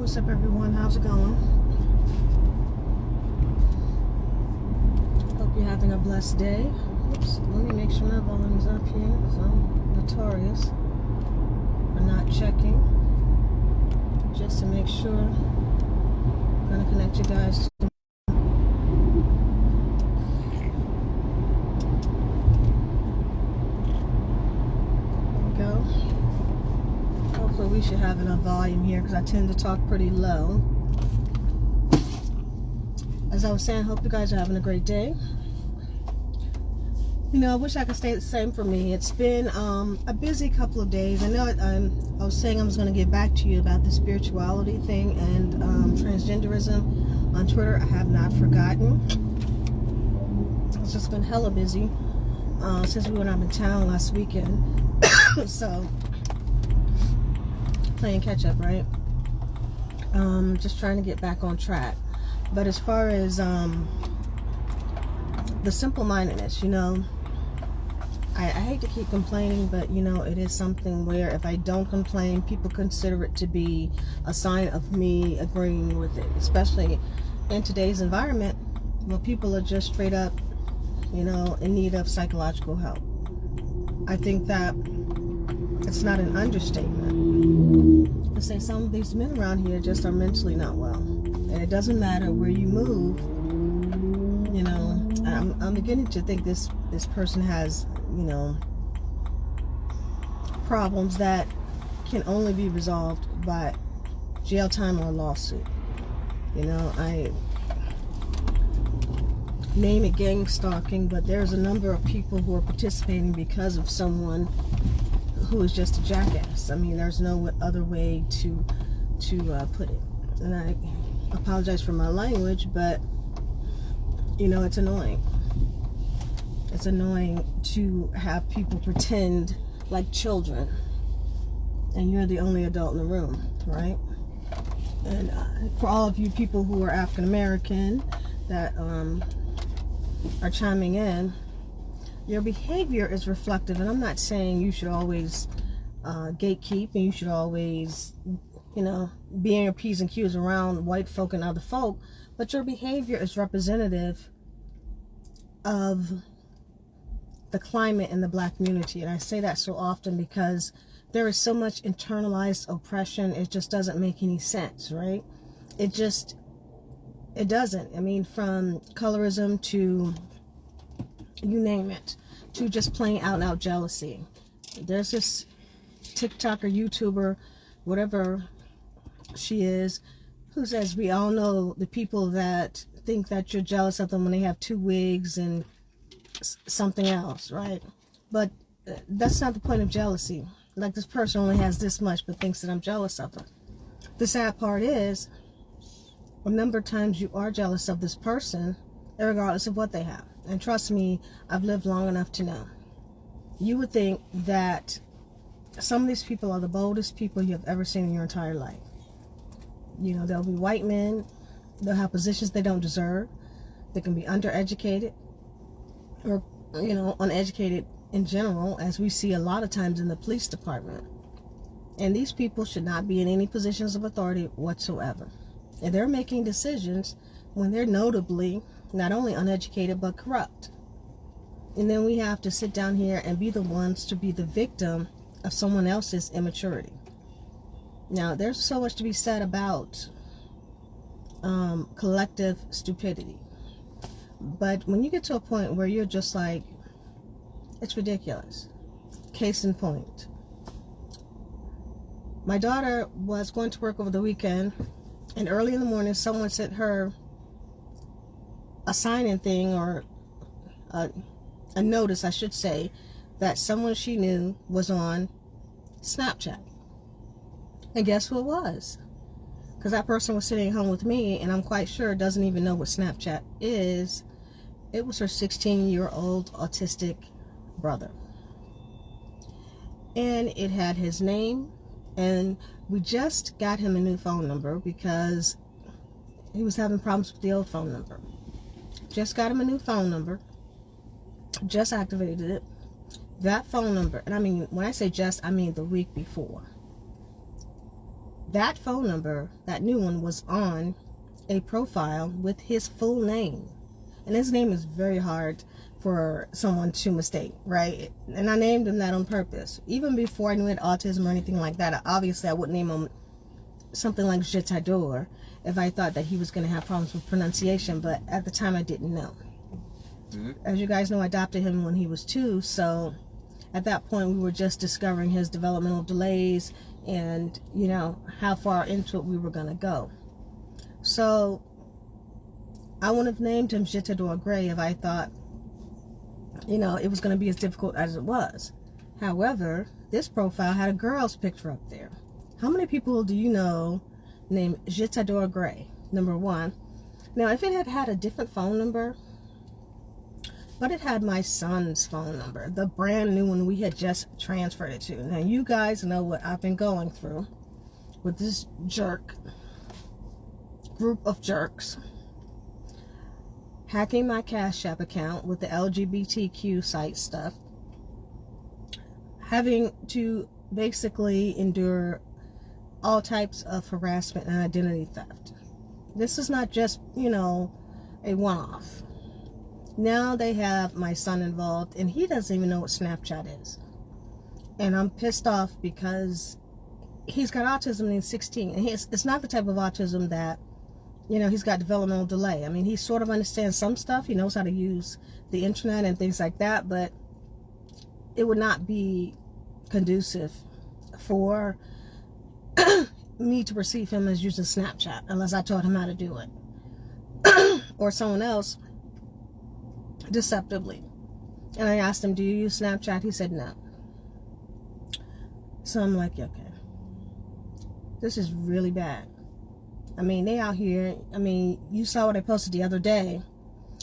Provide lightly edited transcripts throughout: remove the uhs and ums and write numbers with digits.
What's up, everyone? How's it going? Hope you're having a blessed day. Oops, let me make sure my volume's up here, because I'm notorious for not checking. Just to make sure. I'm going to connect you guys to hopefully we should have enough volume here, because I tend to talk pretty low. As I was saying, hope you guys are having a great day. You know, I wish I could stay the same for me. It's been a busy couple of days. I know I was saying I was going to get back to you about the spirituality thing and transgenderism on Twitter. I have not forgotten. It's just been hella busy since we went up in town last weekend. So playing catch up, right? Just trying to get back on track. But as far as the simple-mindedness, you know, I hate to keep complaining, but you know, it is something where if I don't complain, people consider it to be a sign of me agreeing with it, especially in today's environment where people are just straight up, you know, in need of psychological help. I think that it's not an understatement to say some of these men around here just are mentally not well. And it doesn't matter where you move, you know. I'm beginning to think this person has, you know, problems that can only be resolved by jail time or a lawsuit. You know, I name it gang stalking, but there's a number of people who are participating because of someone who is just a jackass. I mean, there's no other way to put it. And I apologize for my language, but you know, it's annoying. It's annoying to have people pretend like children and you're the only adult in the room, right? And for all of you people who are African American that are chiming in, your behavior is reflective. And I'm not saying you should always gatekeep and you should always, you know, be in your P's and Q's around white folk and other folk, but your behavior is representative of the climate in the black community. And I say that so often because there is so much internalized oppression, it just doesn't make any sense, right? It doesn't. I mean, from colorism to you name it, to just plain out and out jealousy. There's this TikToker, YouTuber, whatever she is, who says we all know the people that think that you're jealous of them when they have 2 wigs and something else, right? But that's not the point of jealousy. Like, this person only has this much but thinks that I'm jealous of them. The sad part is, a number of times you are jealous of this person regardless of what they have. And trust me, I've lived long enough to know. You would think that some of these people are the boldest people you have ever seen in your entire life. You know, they'll be white men. They'll have positions they don't deserve. They can be undereducated or, you know, uneducated in general, as we see a lot of times in the police department. And these people should not be in any positions of authority whatsoever. And they're making decisions when they're notably not only uneducated but corrupt. And then we have to sit down here and be the ones to be the victim of someone else's immaturity. Now, there's so much to be said about collective stupidity. But when you get to a point where you're just like, it's ridiculous. Case in point. My daughter was going to work over the weekend, and early in the morning, someone sent her a sign-in thing, or a notice, I should say, that someone she knew was on Snapchat. And guess who it was? Because that person was sitting at home with me, and I'm quite sure doesn't even know what Snapchat is. It was her 16-year-old autistic brother. And it had his name, and we just got him a new phone number because he was having problems with the old phone number. Just got him a new phone number. Just activated it. That phone number, and I mean, when I say just, I mean the week before. that phone number, that new one, was on a profile with his full name. And his name is very hard for someone to mistake, right? And I named him that on purpose. Even before I knew he had autism or anything like that, obviously I wouldn't name him something like Jetador if I thought that he was going to have problems with pronunciation. But at the time, I didn't know. As you guys know, I adopted him when he was 2. So at that point, we were just discovering his developmental delays and, you know, how far into it we were going to go. So I wouldn't have named him Jetador Gray if I thought, you know, it was going to be as difficult as it was. However, this profile had a girl's picture up there. How many people do you know named Jetador Gray? Number one. Now, if it had had a different phone number, but it had my son's phone number, the brand new one we had just transferred it to. Now, you guys know what I've been going through with this group of jerks hacking my Cash App account with the LGBTQ site stuff, having to basically endure all types of harassment and identity theft. This is not just, you know, a one-off. Now they have my son involved, and he doesn't even know what Snapchat is. And I'm pissed off because he's got autism and he's 16. And it's not the type of autism that, you know, he's got developmental delay. I mean, he sort of understands some stuff. He knows how to use the internet and things like that, but it would not be conducive for me to perceive him as using Snapchat unless I taught him how to do it. Or someone else deceptively. And I asked him, do you use Snapchat? He said no. So I'm like, okay, this is really bad. I mean, they out here, I mean, you saw what I posted the other day,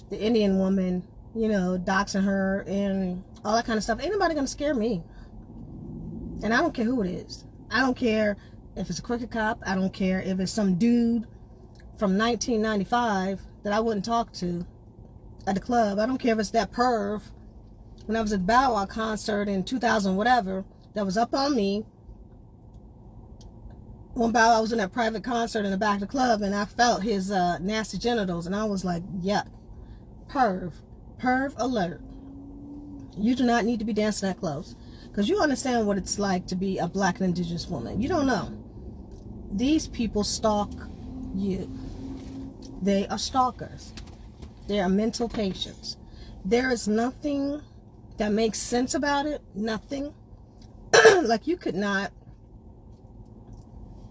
the Indian woman, you know, doxing her and all that kind of stuff. Ain't nobody gonna scare me. And I don't care who it is. I don't care if it's a crooked cop. I don't care if it's some dude from 1995 that I wouldn't talk to at the club. I don't care if it's that perv when I was at the Bow Wow concert in 2000 whatever that was up on me. When Bow Wow was in that private concert in the back of the club, and I felt his nasty genitals, and I was like, yuck. Perv alert. You do not need to be dancing that close, because you understand what it's like to be a black and indigenous woman. You don't know. These people stalk you. They are stalkers. They are mental patients. There is nothing that makes sense about it. Nothing. Like, you could not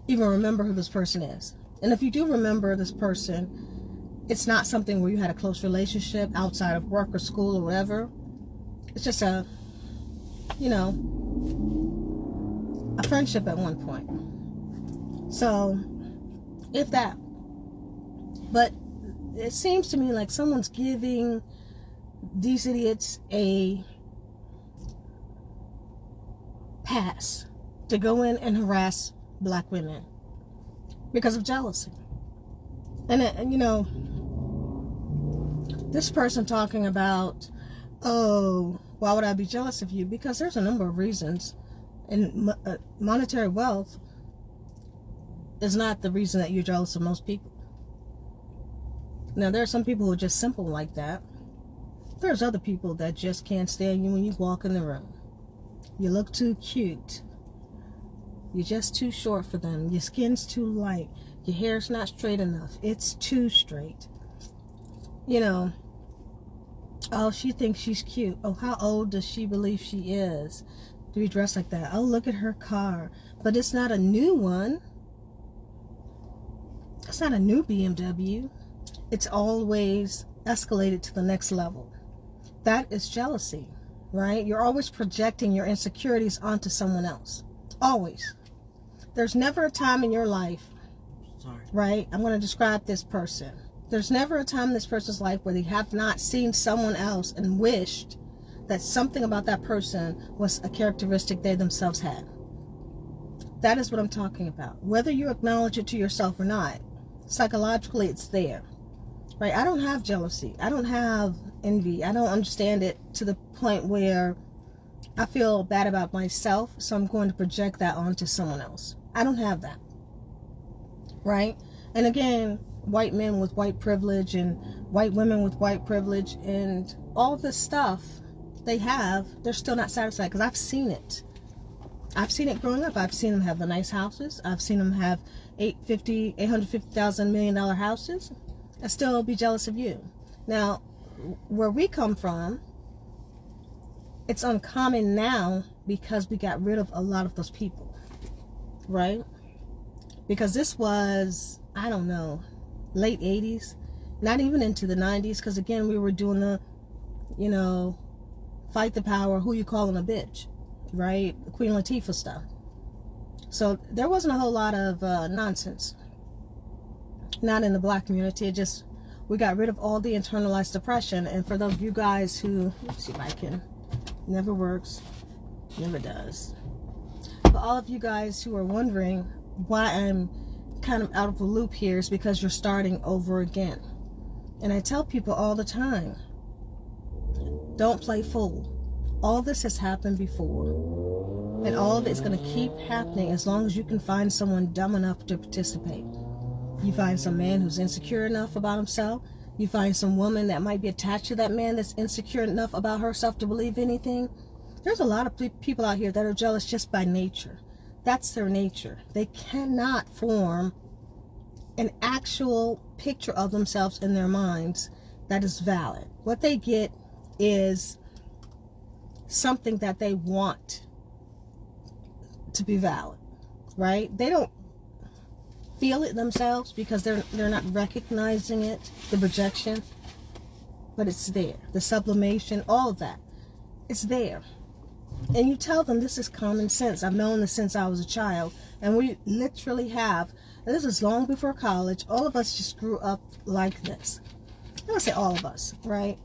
even remember who this person is. And if you do remember this person, it's not something where you had a close relationship outside of work or school or whatever. It's just a, you know, a friendship at one point. So, if that. But it seems to me like someone's giving these idiots a pass to go in and harass black women because of jealousy. And you know, this person talking about, oh, why would I be jealous of you? Because there's a number of reasons, and monetary wealth is not the reason that you're jealous of most people. Now, there are some people who are just simple like that. There's other people that just can't stand you when you walk in the room. You look too cute. You're just too short for them. Your skin's too light. Your hair's not straight enough. It's too straight. You know, oh, she thinks she's cute. Oh, how old does she believe she is to be dressed like that? Oh, look at her car. But it's not a new one. It's not a new BMW. It's always escalated to the next level. That is jealousy, right? You're always projecting your insecurities onto someone else. Always. There's never a time in your life, right? I'm going to describe this person. There's never a time in this person's life where they have not seen someone else and wished that something about that person was a characteristic they themselves had. That is what I'm talking about. Whether you acknowledge it to yourself or not, psychologically it's there. Right? I don't have jealousy. I don't have envy. I don't understand it to the point where I feel bad about myself, so I'm going to project that onto someone else. I don't have that. right? And again, white men with white privilege and white women with white privilege and all this stuff they have, they're still not satisfied, because I've seen it. I've seen it growing up. I've seen them have the nice houses. I've seen them have $850,000, $1 million houses. I still be jealous of you. Now, where we come from, it's uncommon now because we got rid of a lot of those people, right? Because this was, I don't know, late 80s, not even into the 90s, because again, we were doing the, you know, fight the power, who you calling a bitch, right? Queen Latifah stuff. So there wasn't a whole lot of nonsense. Not in the black community. It just, we got rid of all the internalized depression. And for those of you guys who, let's see if I can, never works, never does. For all of you guys who are wondering why I'm kind of out of the loop here, is because you're starting over again. And I tell people all the time, don't play fool. All this has happened before, and all of it's going to keep happening as long as you can find someone dumb enough to participate. You find some man who's insecure enough about himself. You find some woman that might be attached to that man that's insecure enough about herself to believe anything. There's a lot of people out here that are jealous just by nature. That's their nature. They cannot form an actual picture of themselves in their minds that is valid. What they get is something that they want to be valid, right? They don't feel it themselves because they're not recognizing it, the projection, but it's there. The sublimation, all of that, it's there. And you tell them this is common sense. I've known this since I was a child, and we literally have, and this is long before college, all of us just grew up like this. I don't say all of us, right?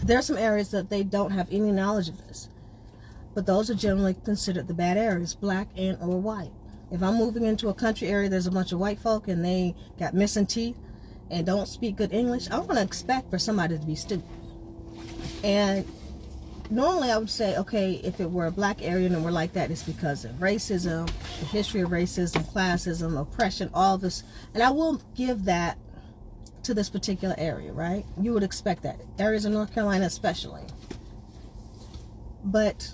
There are some areas that they don't have any knowledge of this, but those are generally considered the bad areas, black and or white. If I'm moving into a country area, there's a bunch of white folk and they got missing teeth and don't speak good English, I'm going to expect for somebody to be stupid. And normally I would say, okay, if it were a black area and we're like that, it's because of racism, the history of racism, classism, oppression, all this. And I will give that to this particular area, right? You would expect that. Areas of North Carolina especially. But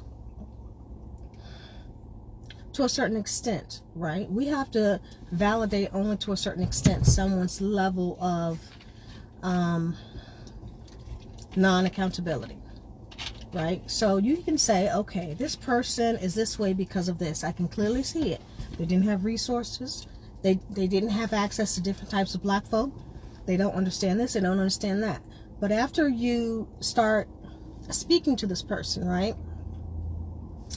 to a certain extent, right? We have to validate only to a certain extent someone's level of non-accountability, right? So you can say, okay, this person is this way because of this. I can clearly see it. They didn't have resources. They didn't have access to different types of black folk. They don't understand this. They don't understand that. But after you start speaking to this person, right?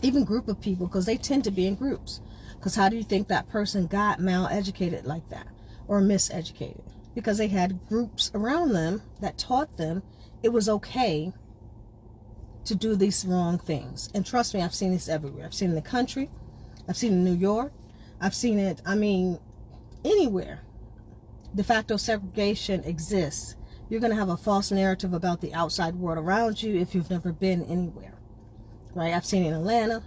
Even group of people, because they tend to be in groups. Because how do you think that person got mal-educated like that? Or miseducated? Because they had groups around them that taught them it was okay to do these wrong things. And trust me, I've seen this everywhere. I've seen it in the country. I've seen it in New York. I've seen it, I mean, anywhere. De facto segregation exists. You're going to have a false narrative about the outside world around you if you've never been anywhere. Right? I've seen it in Atlanta.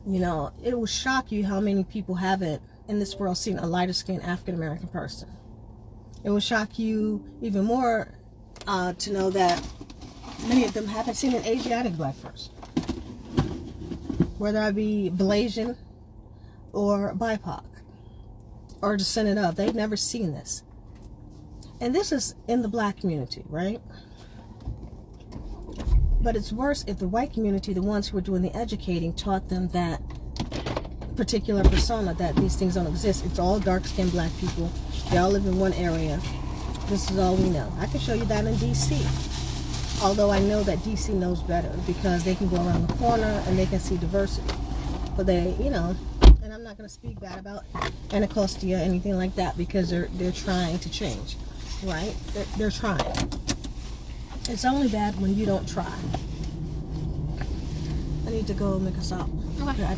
You know, it will shock you how many people haven't in this world seen a lighter skinned African American person. It will shock you even more to know that many of them haven't seen an Asiatic black person. Whether I be Blasian or BIPOC or descendant of, they've never seen this. And this is in the black community, right? But it's worse if the white community, the ones who were doing the educating, taught them that particular persona, that these things don't exist. It's all dark-skinned black people. They all live in one area. This is all we know. I can show you that in D.C. Although I know that D.C. knows better because they can go around the corner and they can see diversity. But they, you know, and I'm not going to speak bad about Anacostia or anything like that because they're trying to change, right? They're trying. It's only bad when you don't try. I need to go make a stop. Okay. I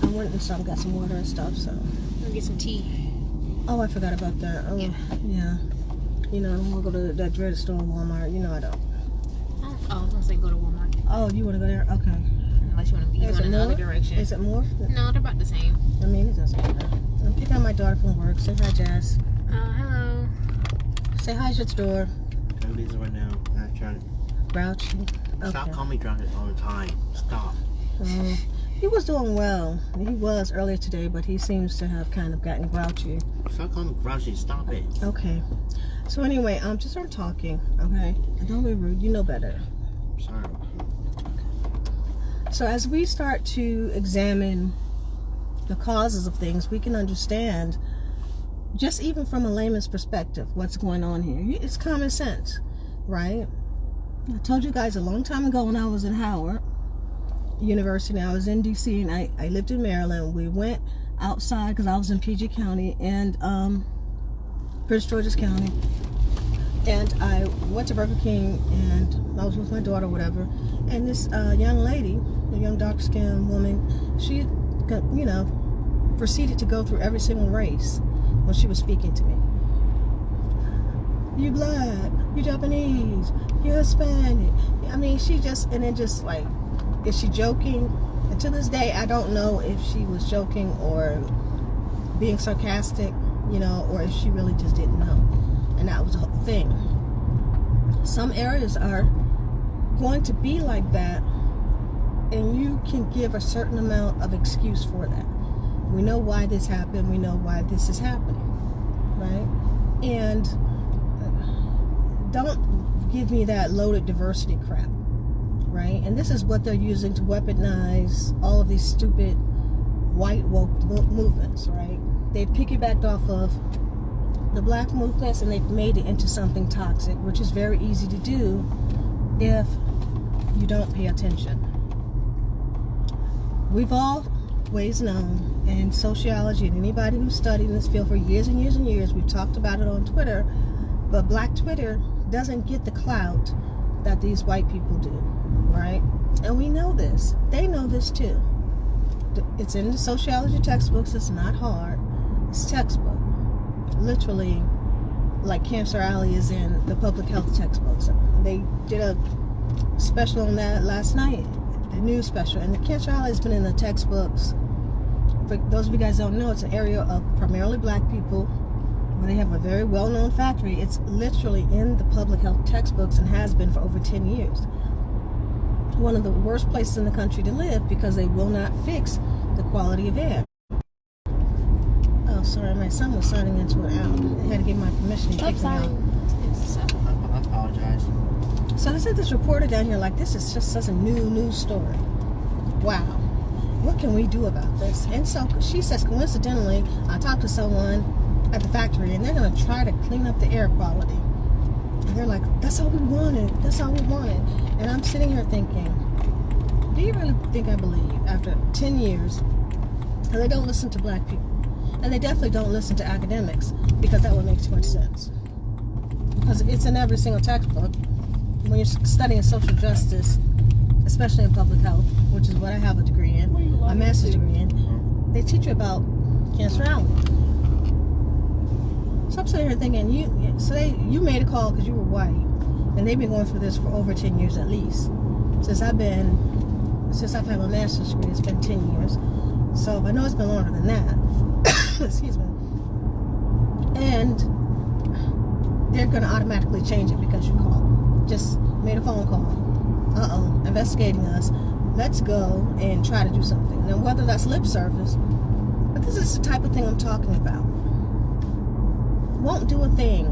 went and got some water and stuff, so. We'll get some tea. Oh, I forgot about that. Oh, yeah. You know, we'll go to that dreaded store in Walmart. You know I don't. Oh, I was going to say go to Walmart. Oh, you want to go there? Okay. unless you want to be going in the other direction. Is it more? No, they're about the same. I mean, it doesn't matter. I'm picking up my daughter from work. Say hi, Jazz. Hello. Say hi, shut the door. I'm busy right now. I'm trying to... Grouchy. Okay. Stop calling me drunk all the time. Stop. He was doing well. He was earlier today, but he seems to have kind of gotten grouchy. Stop calling me grouchy. Stop it. Okay. So anyway, just start talking, okay? And don't be rude. You know better. Sorry. So as we start to examine the causes of things, we can understand, just even from a layman's perspective, what's going on here. It's common sense, right? I told you guys a long time ago when I was in Howard University, I was in DC, and I lived in Maryland. We went outside because I was in PG County and Prince George's County, and I went to Burger King, and I was with my daughter, whatever, and this young lady, a young dark-skinned woman, she, proceeded to go through every single race when she was speaking to me. You black, you Japanese, you Hispanic. I mean, she just, and then just like, is she joking? And to this day, I don't know if she was joking or being sarcastic, or if she really just didn't know. And that was the whole thing. Some areas are going to be like that, and you can give a certain amount of excuse for that. We know why this happened. We know why this is happening, right? And don't give me that loaded diversity crap. Right? And this is what they're using to weaponize all of these stupid white woke movements, right? They piggybacked off of the black movements and they've made it into something toxic, which is very easy to do if you don't pay attention. We've always known in sociology, and anybody who's studied in this field for years and years and years, we've talked about it on Twitter, but Black Twitter doesn't get the clout that these white people do, right? And we know this. They know this too. It's in the sociology textbooks. It's not hard. It's textbook. Literally, like Cancer Alley is in the public health textbooks. They did a special on that last night, the news special. And the Cancer Alley has been in the textbooks. For those of you guys who don't know, it's an area of primarily black people where they have a very well-known factory. It's literally in the public health textbooks and has been for over 10 years. One of the worst places in the country to live because they will not fix the quality of air. Oh, sorry, my son was signing into an owl. I had to get my permission to kick me out. I apologize. So they said this reporter down here, like, this is just such a new news story. Wow. What can we do about this? And so she says, coincidentally, I talked to someone at the factory, and they're going to try to clean up the air quality. And they're like, that's all we wanted. That's all we wanted. And I'm sitting here thinking, do you really think I believe, after 10 years, and they don't listen to black people? And they definitely don't listen to academics, because that would make too much sense. Because it's in every single textbook. When you're studying social justice, especially in public health, which is what I have a degree in, a master's degree in, they teach you about Cancer Alley. So I'm sitting here thinking, you made a call because you were white, and they've been going through this for over 10 years at least. Since I've had my master's degree, it's been 10 years. So I know it's been longer than that. Excuse me. And they're going to automatically change it because you called. Just made a phone call. Investigating us. Let's go and try to do something. Now, whether that's lip service, but this is the type of thing I'm talking about. Won't do a thing.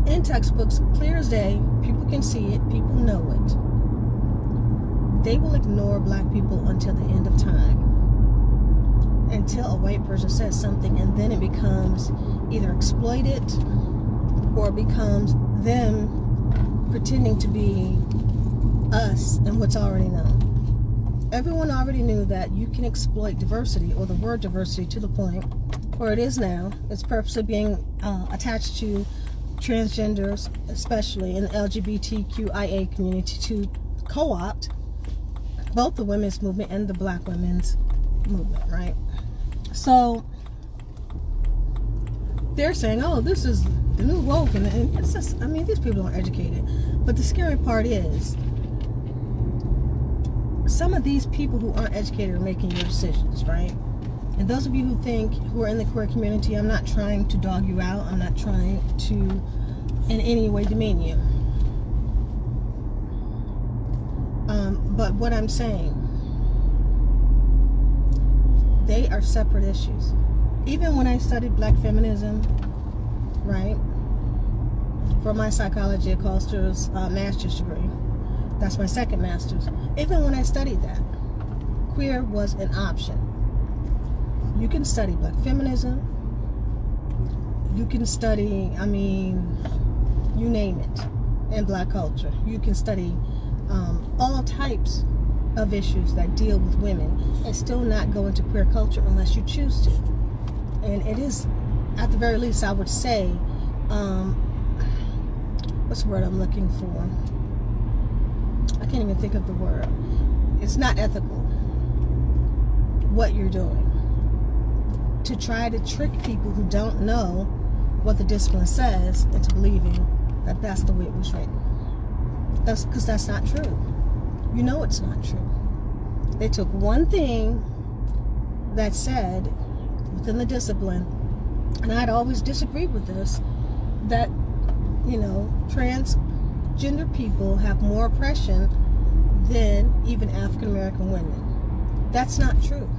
In textbooks, clear as day, people can see it, people know it. They will ignore black people until the end of time. Until a white person says something, and then it becomes either exploited or becomes them pretending to be us and what's already known. Everyone already knew that you can exploit diversity, or the word diversity, to the point where it is now. It's purposely being attached to transgenders, especially in the LGBTQIA community, to co-opt both the women's movement and the black women's movement, right? So they're saying, oh, this is the new woke, and it's just, I mean, these people aren't educated. But the scary part is, some of these people who aren't educated are making your decisions, right? And those of you who are in the queer community, I'm not trying to dog you out. I'm not trying to in any way demean you. But what I'm saying, they are separate issues. Even when I studied black feminism, right, for my psychology occultures master's degree, that's my second master's. Even when I studied that, queer was an option. You can study black feminism. You can study, you name it, in black culture. You can study all types of issues that deal with women and still not go into queer culture unless you choose to. And it is, at the very least, I would say, what's the word I'm looking for? I can't even think of the word. It's not ethical what you're doing to try to trick people who don't know what the discipline says into believing that that's the way it was written. That's because that's not true. You know it's not true. They took one thing that said within the discipline, and I'd always disagreed with this, that, transgender people have more oppression than even African American women. That's not true.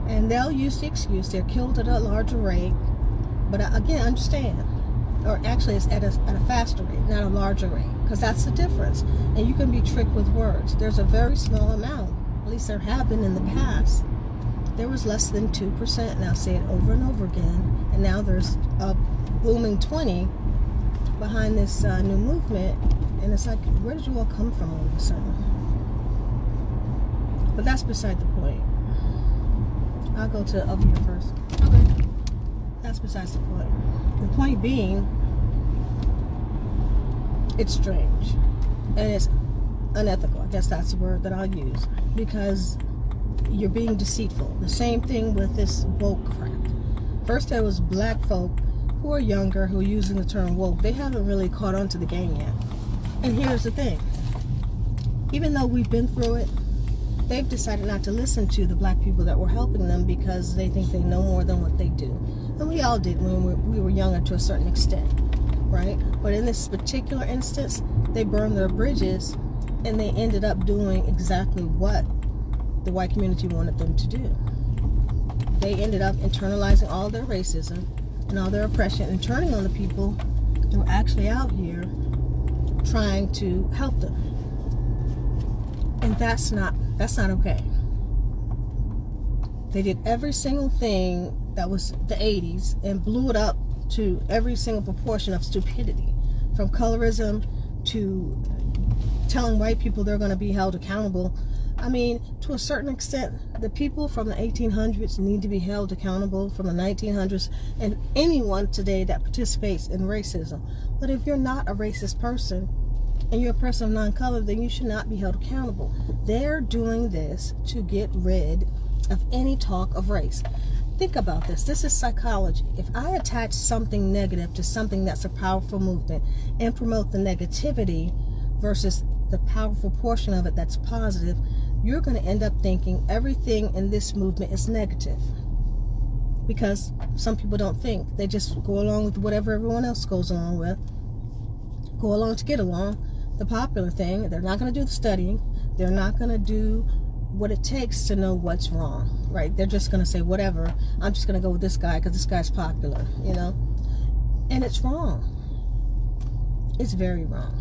And they'll use the excuse they're killed at a larger rate, but again, understand, or actually it's at a faster rate, not a larger rate, because that's the difference. And you can be tricked with words. There's a very small amount, at least there have been in the past. There was less than 2%, and I'll say it over and over again, and now there's a booming 20 behind this new movement, and it's like, where did you all come from all of a sudden? But that's beside the point. I'll go to over here first. Okay. That's besides the point. The point being, it's strange and it's unethical. I guess that's the word that I'll use, because you're being deceitful. The same thing with this woke crap. First there was black folk who are younger who are using the term woke. They haven't really caught on to the game yet. And here's the thing. Even though we've been through it, they've decided not to listen to the black people that were helping them because they think they know more than what they do. And we all did when we were younger to a certain extent, right? But in this particular instance, they burned their bridges and they ended up doing exactly what the white community wanted them to do. They ended up internalizing all their racism and all their oppression and turning on the people who are actually out here trying to help them. And that's not okay. They did every single thing that was the 80s and blew it up to every single proportion of stupidity, from colorism to telling white people they're going to be held accountable. I mean, to a certain extent, the people from the 1800s need to be held accountable, from the 1900s, and anyone today that participates in racism. But if you're not a racist person and you're a person of non-color, then you should not be held accountable. They're doing this to get rid of any talk of race. Think about this. This is psychology. If I attach something negative to something that's a powerful movement and promote the negativity versus the powerful portion of it that's positive, you're going to end up thinking everything in this movement is negative. Because some people don't think. They just go along with whatever everyone else goes along with. Go along to get along. The popular thing. They're not going to do the studying. They're not going to do what it takes to know what's wrong, right? They're just going to say, whatever, I'm just going to go with this guy because this guy's popular, you know? And it's wrong. It's very wrong.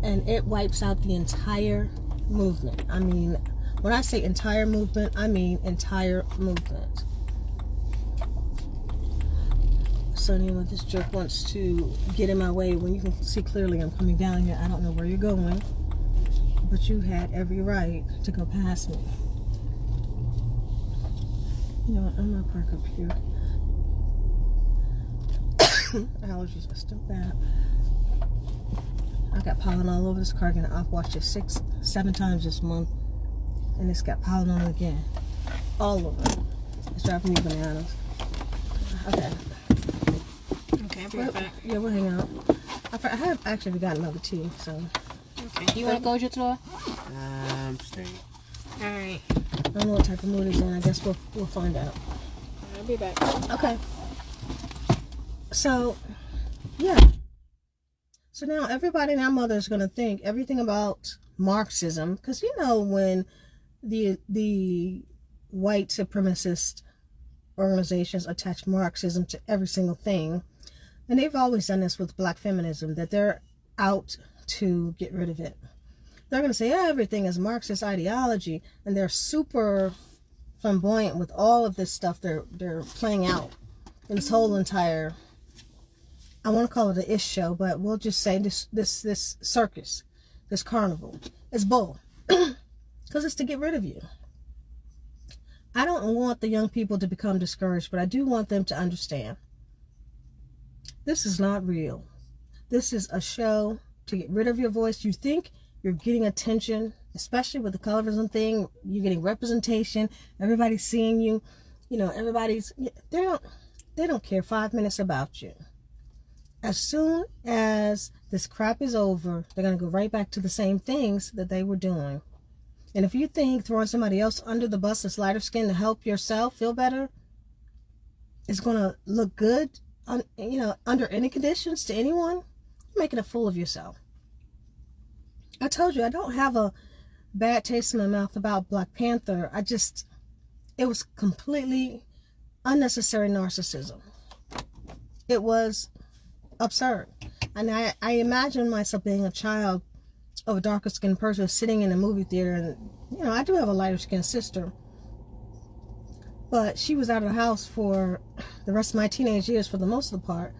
And it wipes out the entire movement. I mean, when I say entire movement, I mean entire movement. So this jerk wants to get in my way when you can see clearly I'm coming down here. I don't know where you're going, but you had every right to go past me. You know what? I'm gonna park up here. Allergies are still bad. I got pollen all over this car again. I've washed it 6-7 times this month, and it's got pollen on it again, all over it. It's driving me bananas. Okay. Okay, I'll be right back. Yeah, we'll hang out. I have actually got another tea, so. You want to go with your tour? Stay. Alright. I don't know what type of mood he's in. I guess we'll find out. I'll be back. Okay. So, yeah. So now everybody and our mother is going to think everything about Marxism, because you know when the white supremacist organizations attach Marxism to every single thing, and they've always done this with black feminism, that they're out to get rid of it. They're going to say everything is Marxist ideology, and they're super flamboyant with all of this stuff they're playing out in this whole entire, I want to call it an ish show, but we'll just say this circus, this carnival. It's bull. Because it's to get rid of you. I don't want the young people to become discouraged, but I do want them to understand this is not real. This is a show to get rid of your voice. You think you're getting attention, especially with the colorism thing. You're getting representation. Everybody's seeing you. You know, they don't care 5 minutes about you. As soon as this crap is over, they're going to go right back to the same things that they were doing. And if you think throwing somebody else under the bus that's lighter skin to help yourself feel better is going to look good, under any conditions to anyone, you're making a fool of yourself. I told you, I don't have a bad taste in my mouth about Black Panther. It was completely unnecessary narcissism. It was absurd. And I imagine myself being a child of a darker skinned person sitting in a movie theater, and I do have a lighter skinned sister, but she was out of the house for the rest of my teenage years for the most of the part.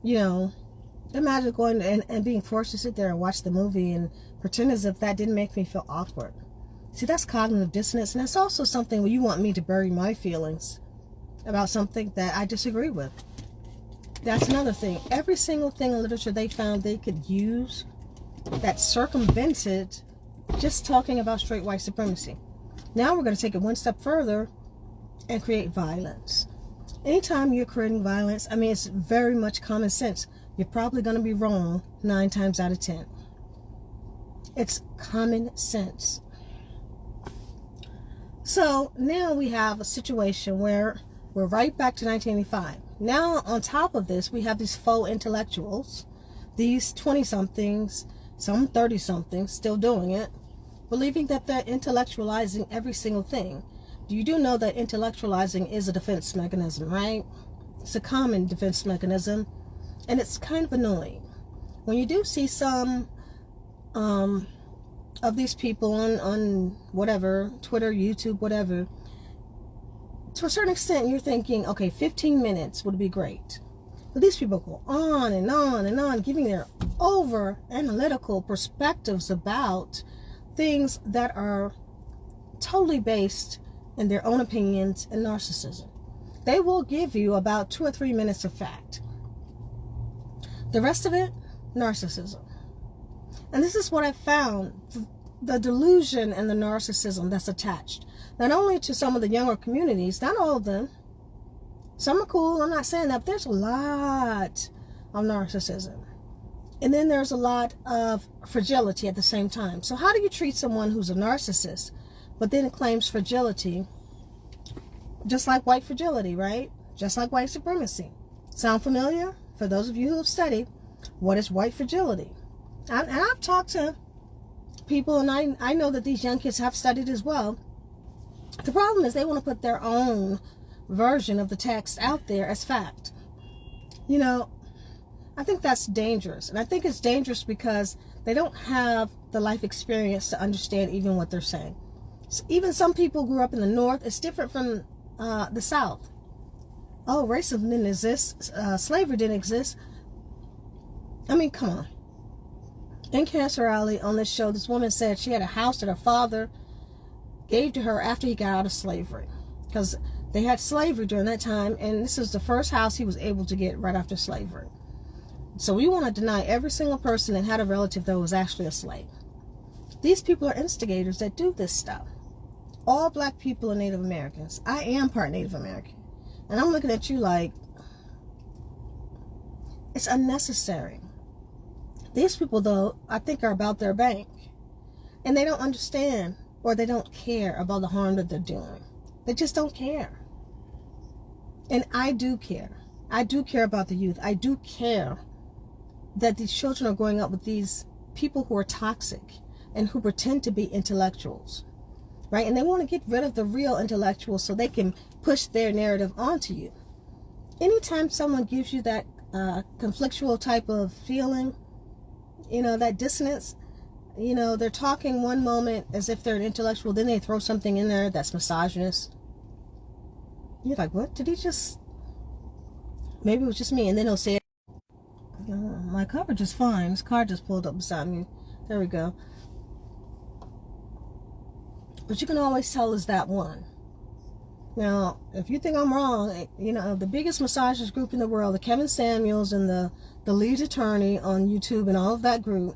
Imagine going and being forced to sit there and watch the movie and pretend as if that didn't make me feel awkward. See, that's cognitive dissonance, and that's also something where you want me to bury my feelings about something that I disagree with. That's another thing. Every single thing in literature they found they could use that circumvented just talking about straight white supremacy. Now we're going to take it one step further and create violence. Anytime you're creating violence, it's very much common sense. You're probably going to be wrong 9 times out of 10. It's common sense. So now we have a situation where we're right back to 1985. Now on top of this, we have these faux intellectuals, these 20-somethings, some 30-somethings still doing it, believing that they're intellectualizing every single thing. You do know that intellectualizing is a defense mechanism, right? It's a common defense mechanism, and it's kind of annoying. When you do see some of these people on whatever, Twitter, YouTube, whatever, to a certain extent you're thinking, okay, 15 minutes would be great. But these people go on and on and on, giving their over analytical perspectives about things that are totally based in their own opinions and narcissism. They will give you about 2 or 3 minutes of fact. The rest of it, narcissism. And this is what I found, the delusion and the narcissism that's attached, not only to some of the younger communities, not all of them. Some are cool, I'm not saying that, but there's a lot of narcissism. And then there's a lot of fragility at the same time. So how do you treat someone who's a narcissist, but then claims fragility, just like white fragility, right? Just like white supremacy. Sound familiar? For those of you who have studied, what is white fragility? And I've talked to people, and I know that these young kids have studied as well. The problem is they want to put their own version of the text out there as fact. I think that's dangerous. And I think it's dangerous because they don't have the life experience to understand even what they're saying. So even some people grew up in the North. It's different from the South. Oh, racism didn't exist. Slavery didn't exist. Come on. In Cancer Alley on this show, this woman said she had a house that her father gave to her after he got out of slavery. Because they had slavery during that time, and this is the first house he was able to get right after slavery. So we want to deny every single person that had a relative that was actually a slave. These people are instigators that do this stuff. All black people are Native Americans. I am part Native American. And I'm looking at you like, it's unnecessary. These people, though, I think are about their bank. And they don't understand or they don't care about the harm that they're doing. They just don't care. And I do care. I do care about the youth. I do care that these children are growing up with these people who are toxic and who pretend to be intellectuals, right? And they want to get rid of the real intellectuals so they can push their narrative onto you. Anytime someone gives you that conflictual type of feeling, that dissonance, they're talking one moment as if they're an intellectual, then they throw something in there that's misogynist. You're like, what? Did he just... Maybe it was just me. And then he'll say, my coverage is fine. This car just pulled up beside me. There we go. But you can always tell is that one. Now, if you think I'm wrong, the biggest misogynist group in the world, the Kevin Samuels and the lead attorney on YouTube and all of that group,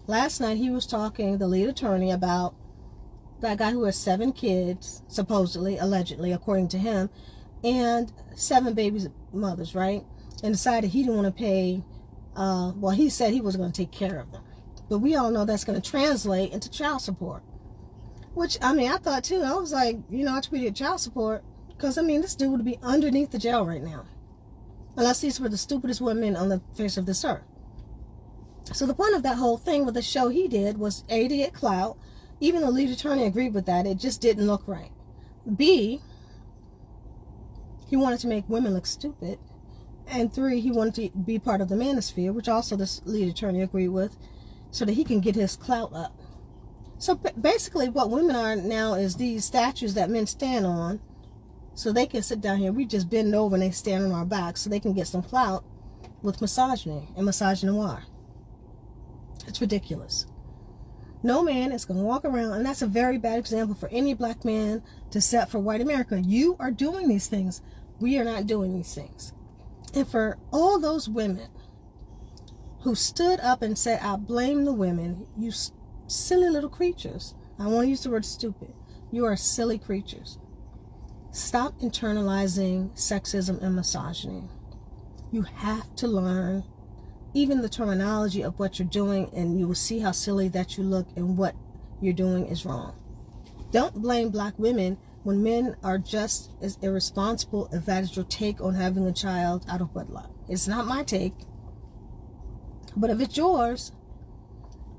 last night he was talking, the lead attorney, about that guy who has 7 kids, supposedly, allegedly, according to him, and 7 babies' mothers, right? And decided he didn't want to pay, he said he was going to take care of them. But we all know that's going to translate into child support. Which, I thought too. I was like, I tweeted child support. Because, this dude would be underneath the jail right now. Unless these were the stupidest women on the face of this earth. So the point of that whole thing with the show he did was A, to get clout. Even the lead attorney agreed with that. It just didn't look right. B, he wanted to make women look stupid. And 3, he wanted to be part of the manosphere, which also this lead attorney agreed with, so that he can get his clout up. So basically what women are now is these statues that men stand on, so they can sit down here. We just bend over and they stand on our backs so they can get some clout with misogyny and misogynoir. It's ridiculous. No man is going to walk around, and that's a very bad example for any black man to set for white America. You are doing these things. We are not doing these things. And for all those women who stood up and said, I blame the women, you silly little creatures. I want to use the word stupid. You are silly creatures. Stop internalizing sexism and misogyny. You have to learn even the terminology of what you're doing, and you will see how silly that you look, and what you're doing is wrong. Don't blame black women when men are just as irresponsible if that is your take on having a child out of wedlock. It's not my take. But if it's yours,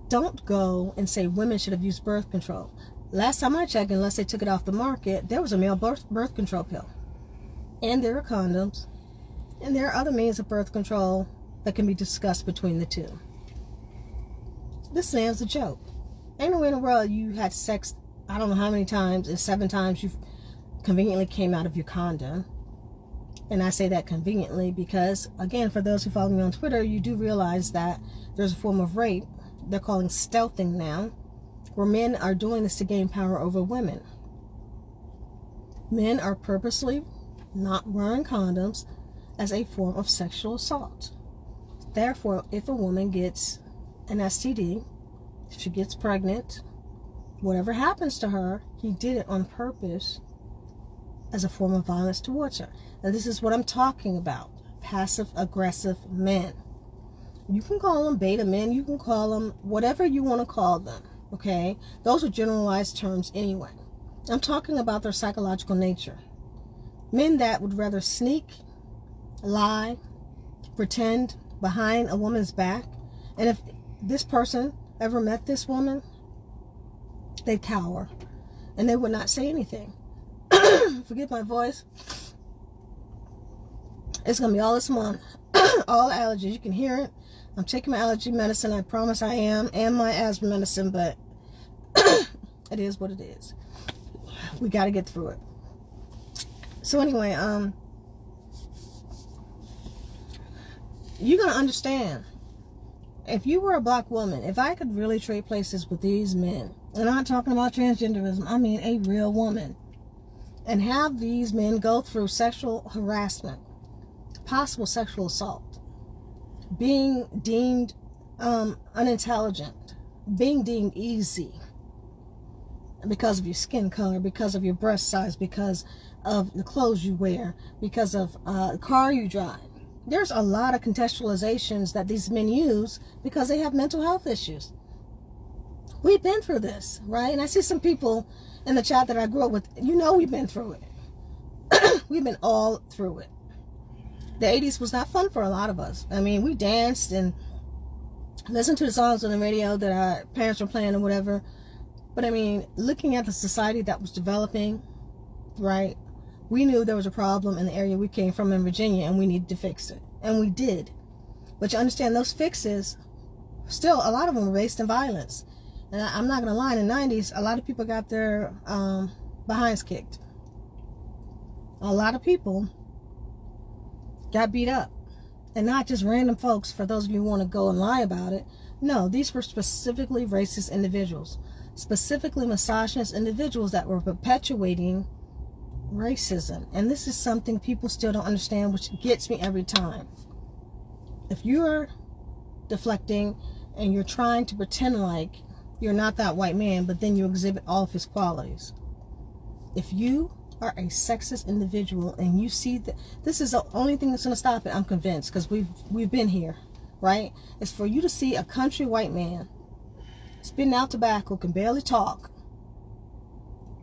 don't go and say women should have used birth control. Last time I checked, unless they took it off the market, there was a male birth control pill. And there are condoms. And there are other means of birth control that can be discussed between the two. This man's a joke. Ain't no way in the world you had sex, I don't know how many times, and 7 times you conveniently came out of your condom. And I say that conveniently because, again, for those who follow me on Twitter, you do realize that there's a form of rape they're calling stealthing now, where men are doing this to gain power over women. Men are purposely not wearing condoms as a form of sexual assault. Therefore, if a woman gets an STD, if she gets pregnant, whatever happens to her, he did it on purpose as a form of violence towards her. And this is what I'm talking about. Passive-aggressive men. You can call them beta men. You can call them whatever you want to call them. Okay? Those are generalized terms anyway. I'm talking about their psychological nature. Men that would rather sneak, lie, pretend behind a woman's back. And if this person ever met this woman, they'd cower. And they would not say anything. Forget my voice. It's going to be all this month. All allergies. You can hear it. I'm taking my allergy medicine. I promise I am. And my asthma medicine. But it is what it is. We got to get through it. So anyway, you're going to understand. If you were a black woman, if I could really trade places with these men, and I'm not talking about transgenderism, I mean a real woman, and have these men go through sexual harassment, possible sexual assault, being deemed unintelligent, being deemed easy because of your skin color, because of your breast size, because of the clothes you wear, because of the car you drive, there's a lot of contextualizations that these men use because they have mental health issues. We've been through this, right? And I see some people in the chat that I grew up with. We've been through it. We've been all through it. The 80s was not fun for a lot of us. I mean, we danced and listened to the songs on the radio that our parents were playing or whatever. But I mean, looking at the society that was developing, right? We knew there was a problem in the area we came from in Virginia, and we needed to fix it. And we did. But you understand, those fixes, still, a lot of them were based in violence. And I'm not going to lie, in the 90s, a lot of people got their behinds kicked. A lot of people got beat up. And not just random folks, for those of you who want to go and lie about it. No, these were specifically racist individuals. Specifically misogynist individuals that were perpetuating racism. And this is something people still don't understand, which gets me every time. If you're deflecting and you're trying to pretend like you're not that white man, but then you exhibit all of his qualities. If you are a sexist individual and you see that this is the only thing that's going to stop it, I'm convinced, because we've been here, right? It's for you to see a country white man spitting out tobacco, can barely talk,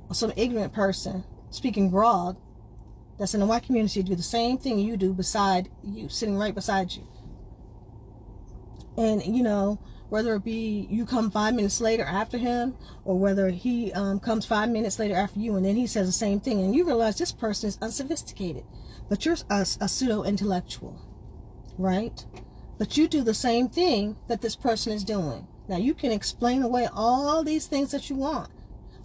or some ignorant person speaking grog that's in the white community do the same thing you do beside you, sitting right beside you. And whether it be you come 5 minutes later after him, or whether he comes 5 minutes later after you, and then he says the same thing, and you realize this person is unsophisticated, but you're a pseudo-intellectual, right? But you do the same thing that this person is doing. Now, you can explain away all these things that you want,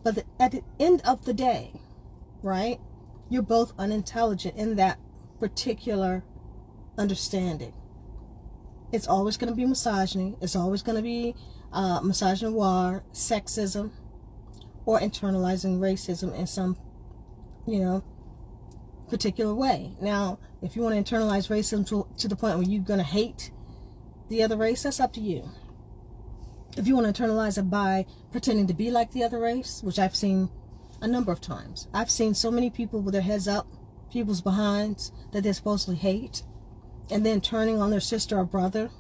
but at the end of the day, right, you're both unintelligent in that particular understanding. It's always going to be misogyny. It's always going to be misogynoir, sexism, or internalizing racism in some, particular way. Now, if you want to internalize racism to the point where you're going to hate the other race, that's up to you. If you want to internalize it by pretending to be like the other race, which I've seen a number of times. I've seen so many people with their heads up, people's behinds that they supposedly hate, and then turning on their sister or brother,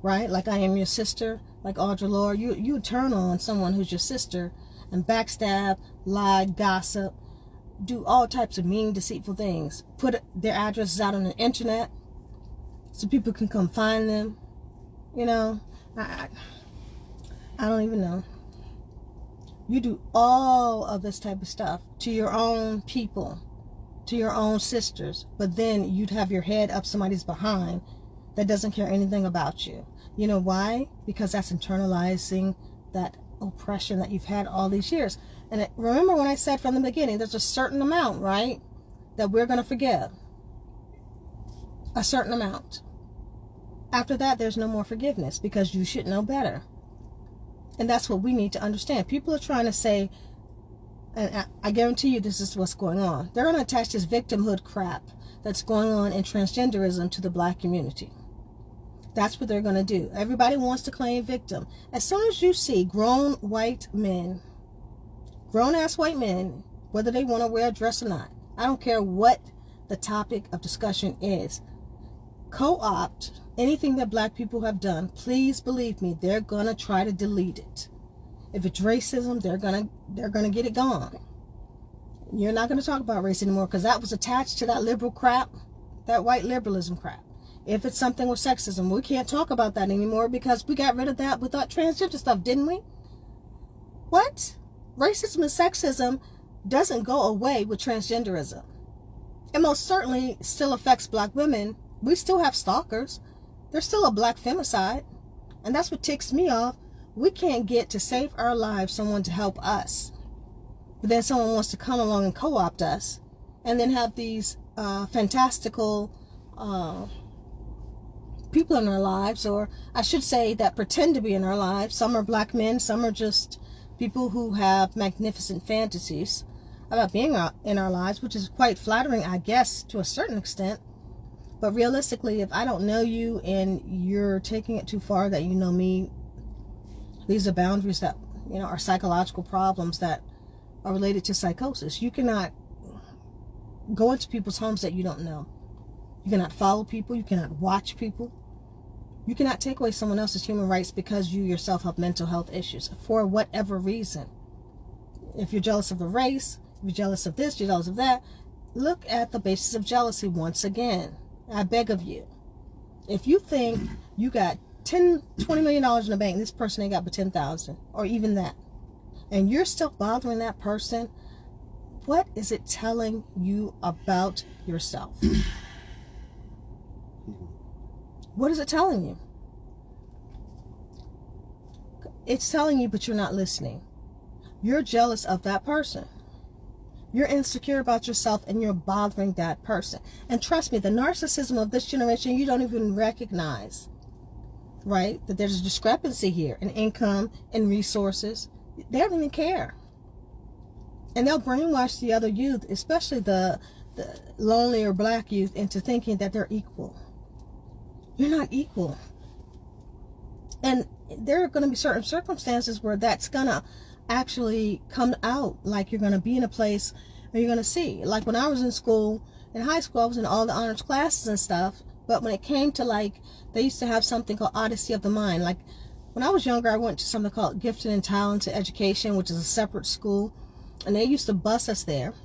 right? Like, I am your sister, like Audre Lorde. You turn on someone who's your sister and backstab, lie, gossip, do all types of mean, deceitful things. Put their addresses out on the internet so people can come find them. I don't even know. You do all of this type of stuff to your own people, to your own sisters, but then you'd have your head up somebody's behind that doesn't care anything about you. You know why? Because that's internalizing that oppression that you've had all these years. And remember when I said from the beginning, there's a certain amount, right, that we're going to forgive. A certain amount. After that, there's no more forgiveness, because you should know better. And that's what we need to understand. People are trying to say, and I guarantee you this is what's going on. They're going to attach this victimhood crap that's going on in transgenderism to the black community. That's what they're going to do. Everybody wants to claim victim. As soon as you see grown white men, grown-ass white men, whether they want to wear a dress or not, I don't care what the topic of discussion is, co-opt anything that black people have done, please believe me, they're gonna try to delete it. If it's racism, they're gonna get it gone. You're not gonna talk about race anymore, because that was attached to that liberal crap, that white liberalism crap. If it's something with sexism, we can't talk about that anymore, because we got rid of that with that transgender stuff, didn't we? What? Racism and sexism doesn't go away with transgenderism. It most certainly still affects black women. We still have stalkers. There's still a black femicide. And that's what ticks me off. We can't get to save our lives someone to help us. But then someone wants to come along and co-opt us. And then have these fantastical people in our lives. Or I should say that pretend to be in our lives. Some are black men. Some are just people who have magnificent fantasies about being in our lives. Which is quite flattering, I guess, to a certain extent. But realistically, if I don't know you and you're taking it too far that you know me, these are boundaries that, are psychological problems that are related to psychosis. You cannot go into people's homes that you don't know. You cannot follow people. You cannot watch people. You cannot take away someone else's human rights because you yourself have mental health issues for whatever reason. If you're jealous of a race, if you're jealous of this, you're jealous of that, look at the basis of jealousy once again. I beg of you. If you think you got $20 million in the bank, and this person ain't got but 10,000, or even that, and you're still bothering that person, what is it telling you about yourself? What is it telling you? It's telling you, but you're not listening. You're jealous of that person. You're insecure about yourself and you're bothering that person. And trust me, the narcissism of this generation, you don't even recognize, right? That there's a discrepancy here in income and resources. They don't even care. And they'll brainwash the other youth, especially the lonely or black youth, into thinking that they're equal. You're not equal. And there are going to be certain circumstances where that's going to actually come out. Like you're going to be in a place where you're going to see. Like when I was in school, in high school, I was in all the honors classes and stuff. But when it came to they used to have something called Odyssey of the Mind. Like when I was younger, I went to something called Gifted and Talented Education, which is a separate school. And they used to bus us there.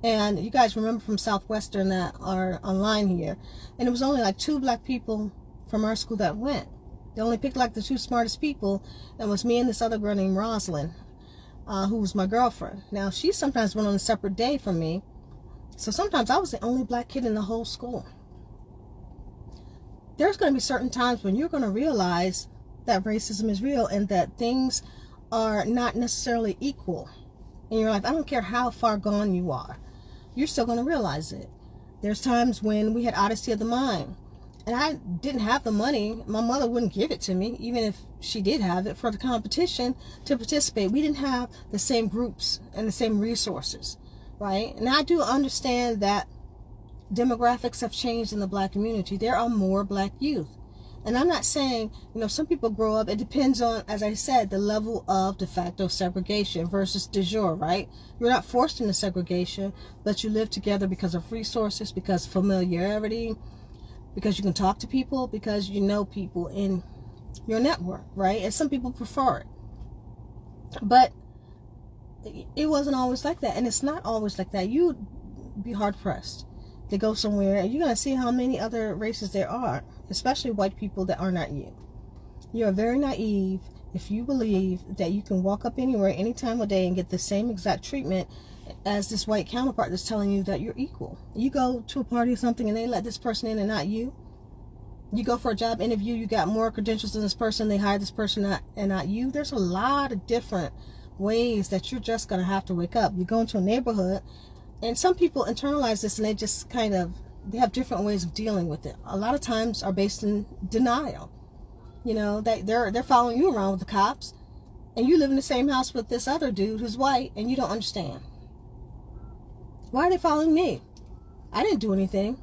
And you guys remember from Southwestern that are online here. And it was only 2 black people from our school that went. They only picked the 2 smartest people. And it was me and this other girl named Rosalind, who was my girlfriend. Now, she sometimes went on a separate day from me. So sometimes I was the only black kid in the whole school. There's going to be certain times when you're going to realize that racism is real and that things are not necessarily equal in your life. I don't care how far gone you are. You're still going to realize it. There's times when we had Odyssey of the Mind. And I didn't have the money. My mother wouldn't give it to me, even if she did have it, for the competition to participate. We didn't have the same groups and the same resources, right? And I do understand that demographics have changed in the black community. There are more black youth. And I'm not saying, some people grow up, it depends on, as I said, the level of de facto segregation versus de jure, right? You're not forced into segregation, but you live together because of resources, because of familiarity, because you can talk to people, because you know people in your network, right? And some people prefer it. But it wasn't always like that, and it's not always like that. You'd be hard-pressed to go somewhere, and you're going to see how many other races there are, especially white people that are not you. You are very naive if you believe that you can walk up anywhere, any time of day, and get the same exact treatment as this white counterpart that's telling you that you're equal. You go to a party or something, and they let this person in and not you. You go for a job interview, you got more credentials than this person, they hire this person and not you. There's a lot of different ways that you're just going to have to wake up. You go into a neighborhood, and some people internalize this, and they just they have different ways of dealing with it. A lot of times are based in denial. They're following you around with the cops, and you live in the same house with this other dude who's white, and you don't understand. Why are they following me? I didn't do anything.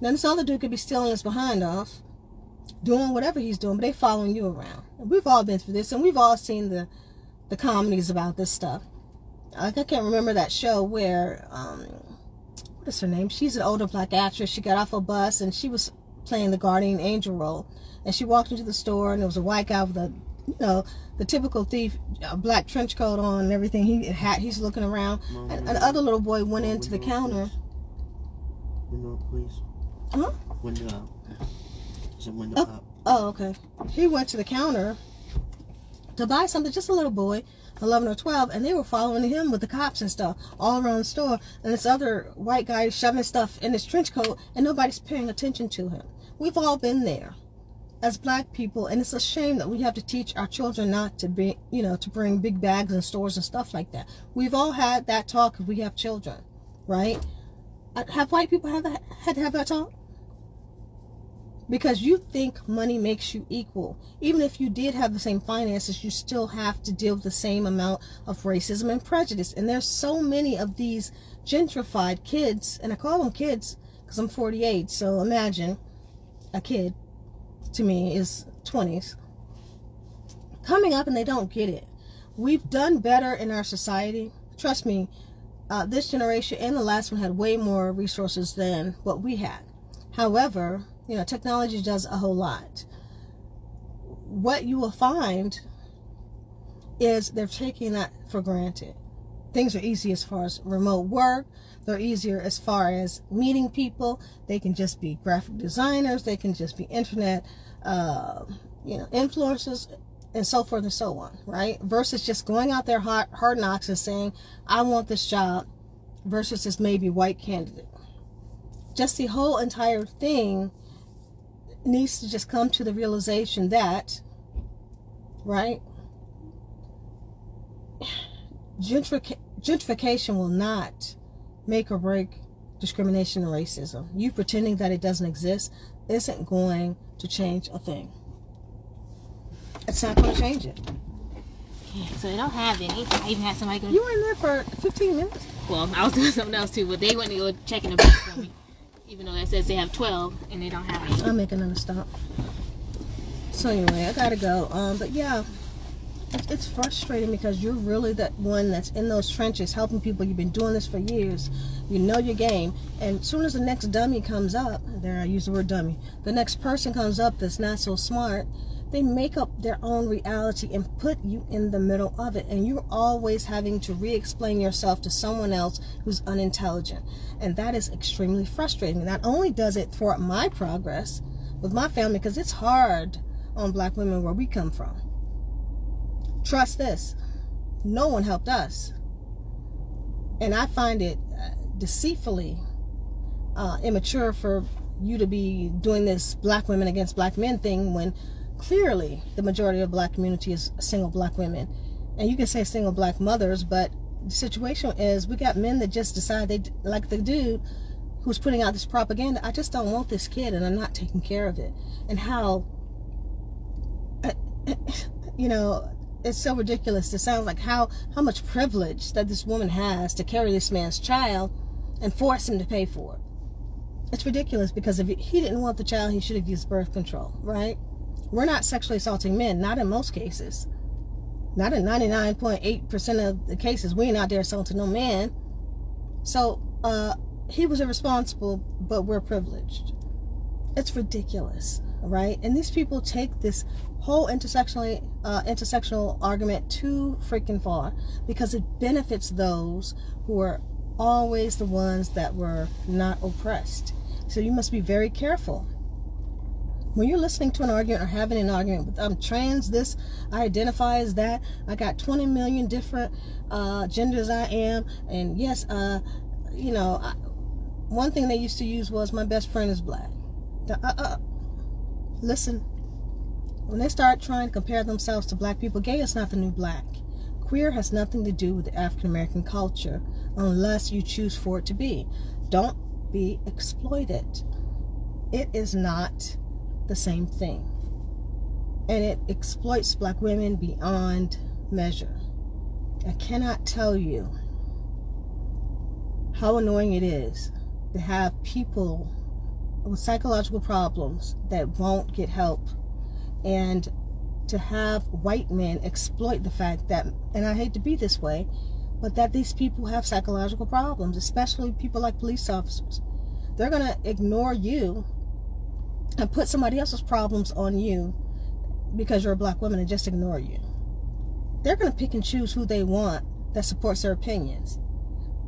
Now this other dude could be stealing us behind off, doing whatever he's doing, but they following you around. And we've all been through this, and we've all seen the comedies about this stuff. I can't remember that show where what is her name? She's an older black actress. She got off a bus and she was playing the guardian angel role. And she walked into the store, and there was a white guy with the typical thief, black trench coat on and everything. He's looking around. And another little boy went into the counter. Window, please. Huh? Window up. Is it window up? Oh, okay. He went to the counter to buy something, just a little boy, 11 or 12, and they were following him with the cops and stuff all around the store. And this other white guy shoving stuff in his trench coat, and nobody's paying attention to him. We've all been there as black people, and it's a shame that we have to teach our children not to be, to bring big bags in stores and stuff like that. We've all had that talk if we have children, right? Have white people had to have that talk? Because you think money makes you equal. Even if you did have the same finances, you still have to deal with the same amount of racism and prejudice. And there's so many of these gentrified kids, and I call them kids because I'm 48, so imagine a kid to me is 20s, coming up, and they don't get it. We've done better in our society. Trust me, this generation and the last one had way more resources than what we had. However, technology does a whole lot. What you will find is they're taking that for granted. Things are easy as far as remote work. They're easier as far as meeting people. They can just be graphic designers. They can just be internet, influencers, and so forth and so on, right? Versus just going out there hard knocks and saying, I want this job, versus this maybe white candidate. Just the whole entire thing needs to just come to the realization that, right, gentrification will not make or break discrimination and racism. You pretending that it doesn't exist isn't going to change a thing. It's not going to change it. Yeah, so they don't have any. I even had somebody go. You were in there for 15 minutes? Well, I was doing something else too, but they went to go check in the back for me. Even though that says they have 12 and they don't have any. I'll make another stop. So anyway, I gotta go. But yeah, it's frustrating because you're really that one that's in those trenches helping people. You've been doing this for years. You know your game. And as soon as the next dummy comes up, there I use the word dummy, the next person comes up that's not so smart, they make up their own reality and put you in the middle of it. And you're always having to re-explain yourself to someone else who's unintelligent. And that is extremely frustrating. Not only does it thwart my progress with my family, because it's hard on black women where we come from. Trust this, no one helped us. And I find it deceitfully immature for you to be doing this black women against black men thing when clearly the majority of the black community is single black women. And you can say single black mothers, but the situation is we got men that just decide they like the dude who's putting out this propaganda. I just don't want this kid and I'm not taking care of it. And how, it's so ridiculous. It sounds like how much privilege that this woman has to carry this man's child and force him to pay for it. It's ridiculous because if he didn't want the child, he should have used birth control, right? We're not sexually assaulting men, not in most cases. Not in 99.8% of the cases. We ain't out there assaulting no man. So he was irresponsible, but we're privileged. It's ridiculous, right? And these people take this whole intersectional argument too freaking far because it benefits those who are always the ones that were not oppressed. So you must be very careful. When you're listening to an argument or having an argument with, I'm trans, this, I identify as that, I got 20 million different genders I am, and yes, one thing they used to use was my best friend is black. Listen, when they start trying to compare themselves to black people, gay is not the new black. Queer has nothing to do with the African American culture unless you choose for it to be. Don't be exploited. It is not the same thing. And it exploits black women beyond measure. I cannot tell you how annoying it is to have people with psychological problems that won't get help, and to have white men exploit the fact that, and I hate to be this way, but that these people have psychological problems, especially people like police officers. They're going to ignore you and put somebody else's problems on you because you're a black woman and just ignore you. They're going to pick and choose who they want that supports their opinions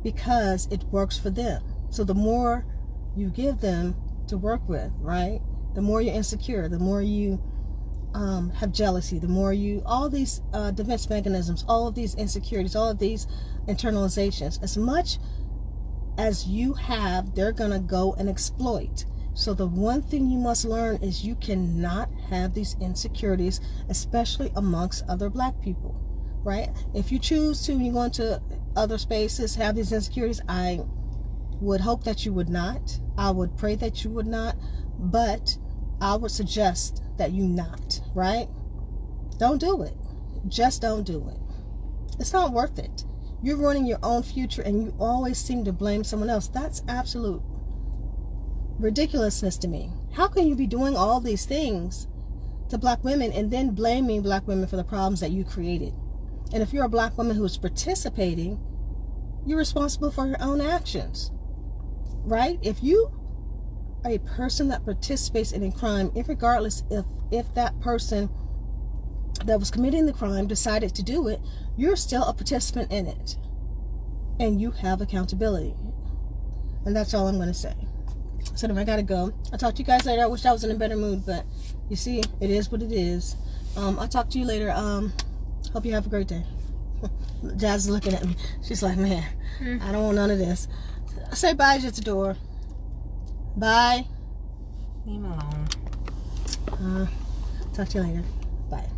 because it works for them. So the more you give them to work with, right, the more you're insecure, the more you have jealousy, the more you, all these defense mechanisms, all of these insecurities, all of these internalizations, as much as you have, they're going to go and exploit. So the one thing you must learn is you cannot have these insecurities, especially amongst other black people, right? If you choose to, when you go into other spaces, have these insecurities, I would hope that you would not. I would pray that you would not, but I would suggest that you not, right? Don't do it. Just don't do it. It's not worth it. You're ruining your own future and you always seem to blame someone else. That's absolute ridiculousness to me. How can you be doing all these things to black women and then blaming black women for the problems that you created? And if you're a black woman who's participating, you're responsible for your own actions, right? If you are a person that participates in a crime, regardless if that person that was committing the crime decided to do it, you're still a participant in it, and you have accountability. And that's all I'm going to say. So then I gotta go. I'll talk to you guys later. I wish I was in a better mood, but you see, it is what it is. I'll talk to you later. Hope you have a great day. Jazz is looking at me. She's like, man, I don't want none of this. I say bye at the door. Bye. Leave me alone. Talk to you later. Bye.